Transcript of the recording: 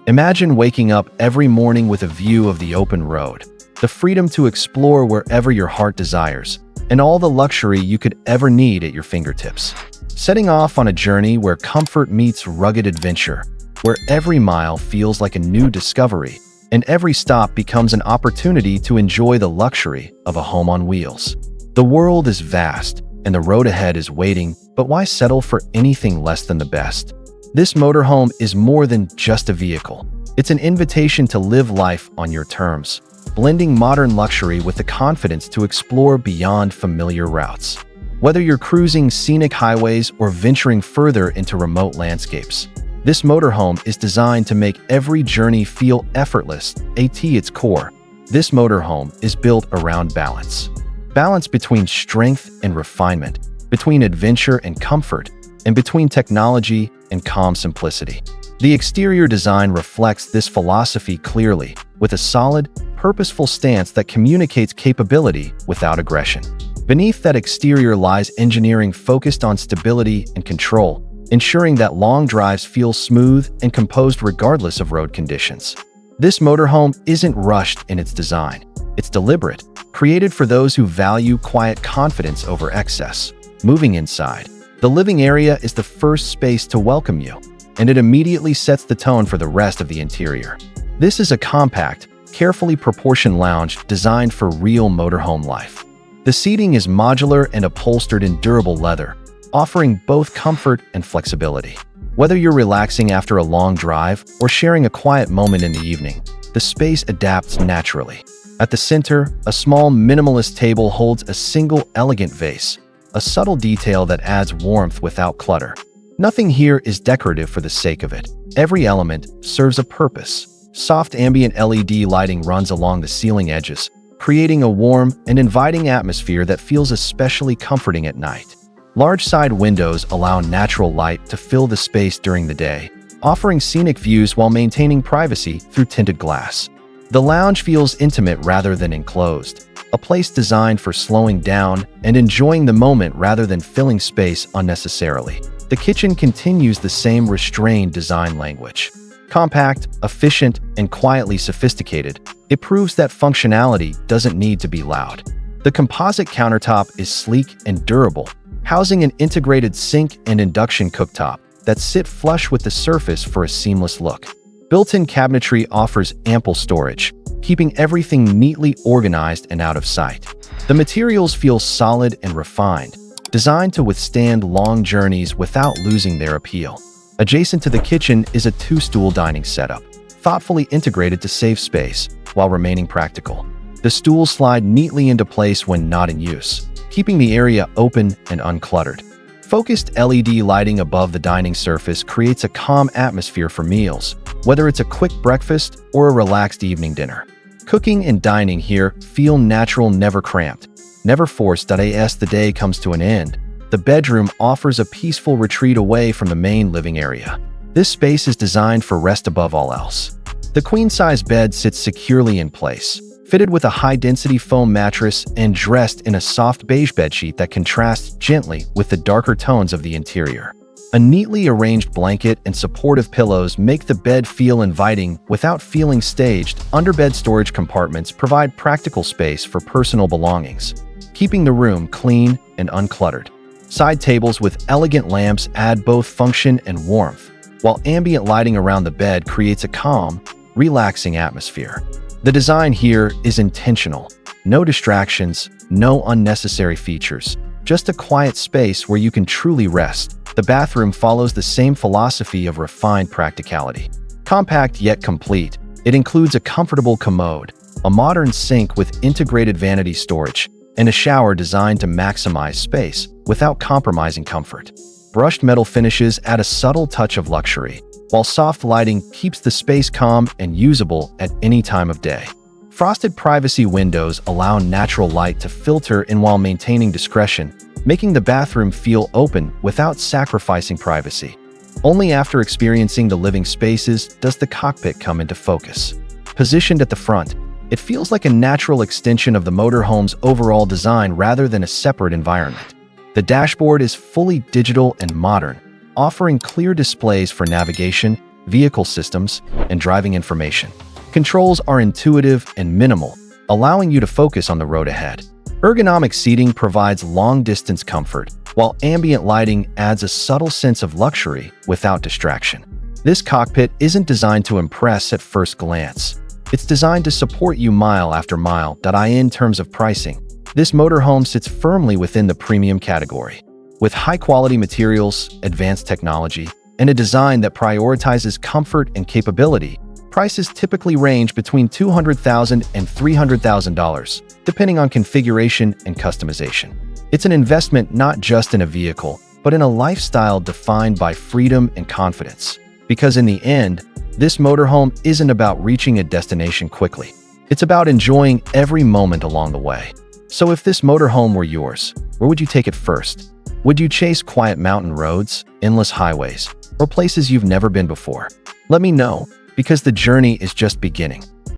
Imagine waking up every morning with a view of the open road, the freedom to explore wherever your heart desires, and all the luxury you could ever need at your fingertips. Setting off on a journey where comfort meets rugged adventure, where every mile feels like a new discovery, and every stop becomes an opportunity to enjoy the luxury of a home on wheels. The world is vast, and the road ahead is waiting, but why settle for anything less than the best? This motorhome is more than just a vehicle. It's an invitation to live life on your terms, blending modern luxury with the confidence to explore beyond familiar routes. Whether you're cruising scenic highways or venturing further into remote landscapes, this motorhome is designed to make every journey feel effortless. At its core, this motorhome is built around balance. Balance between strength and refinement, between adventure and comfort, and between technology and calm simplicity. The exterior design reflects this philosophy clearly, with a solid, purposeful stance that communicates capability without aggression. Beneath that exterior lies engineering focused on stability and control, ensuring that long drives feel smooth and composed regardless of road conditions. This motorhome isn't rushed in its design. It's deliberate, created for those who value quiet confidence over excess. Moving inside, the living area is the first space to welcome you, and it immediately sets the tone for the rest of the interior. This is a compact, carefully proportioned lounge designed for real motorhome life. The seating is modular and upholstered in durable leather, offering both comfort and flexibility. Whether you're relaxing after a long drive or sharing a quiet moment in the evening, the space adapts naturally. At the center, a small minimalist table holds a single elegant vase, a subtle detail that adds warmth without clutter. Nothing here is decorative for the sake of it. Every element serves a purpose. Soft ambient LED lighting runs along the ceiling edges, creating a warm and inviting atmosphere that feels especially comforting at night. Large side windows allow natural light to fill the space during the day, offering scenic views while maintaining privacy through tinted glass. The lounge feels intimate rather than enclosed, a place designed for slowing down and enjoying the moment rather than filling space unnecessarily. The kitchen continues the same restrained design language. Compact, efficient, and quietly sophisticated, it proves that functionality doesn't need to be loud. The composite countertop is sleek and durable, housing an integrated sink and induction cooktop that sit flush with the surface for a seamless look. Built-in cabinetry offers ample storage, keeping everything neatly organized and out of sight. The materials feel solid and refined, designed to withstand long journeys without losing their appeal. Adjacent to the kitchen is a two-stool dining setup, thoughtfully integrated to save space while remaining practical. The stools slide neatly into place when not in use, keeping the area open and uncluttered. Focused LED lighting above the dining surface creates a calm atmosphere for meals, whether it's a quick breakfast or a relaxed evening dinner. Cooking and dining here feel natural, never cramped, never forced. As the day comes to an end, the bedroom offers a peaceful retreat away from the main living area. This space is designed for rest above all else. The queen-size bed sits securely in place, fitted with a high-density foam mattress and dressed in a soft beige bedsheet that contrasts gently with the darker tones of the interior. A neatly arranged blanket and supportive pillows make the bed feel inviting without feeling staged. Underbed storage compartments provide practical space for personal belongings, keeping the room clean and uncluttered. Side tables with elegant lamps add both function and warmth, while ambient lighting around the bed creates a calm, relaxing atmosphere. The design here is intentional. No distractions, no unnecessary features, just a quiet space where you can truly rest. The bathroom follows the same philosophy of refined practicality. Compact yet complete, it includes a comfortable commode, a modern sink with integrated vanity storage, and a shower designed to maximize space without compromising comfort. Brushed metal finishes add a subtle touch of luxury, while soft lighting keeps the space calm and usable at any time of day. Frosted privacy windows allow natural light to filter in while maintaining discretion, making the bathroom feel open without sacrificing privacy. Only after experiencing the living spaces does the cockpit come into focus. Positioned at the front, it feels like a natural extension of the motorhome's overall design rather than a separate environment. The dashboard is fully digital and modern, offering clear displays for navigation, vehicle systems, and driving information. Controls are intuitive and minimal, allowing you to focus on the road ahead. Ergonomic seating provides long-distance comfort, while ambient lighting adds a subtle sense of luxury without distraction. This cockpit isn't designed to impress at first glance. It's designed to support you mile after mile. In terms of pricing, this motorhome sits firmly within the premium category. With high-quality materials, advanced technology, and a design that prioritizes comfort and capability, prices typically range between $200,000 and $300,000, depending on configuration and customization. It's an investment not just in a vehicle, but in a lifestyle defined by freedom and confidence. Because in the end, this motorhome isn't about reaching a destination quickly. It's about enjoying every moment along the way. So if this motorhome were yours, where would you take it first? Would you chase quiet mountain roads, endless highways, or places you've never been before? Let me know, because the journey is just beginning.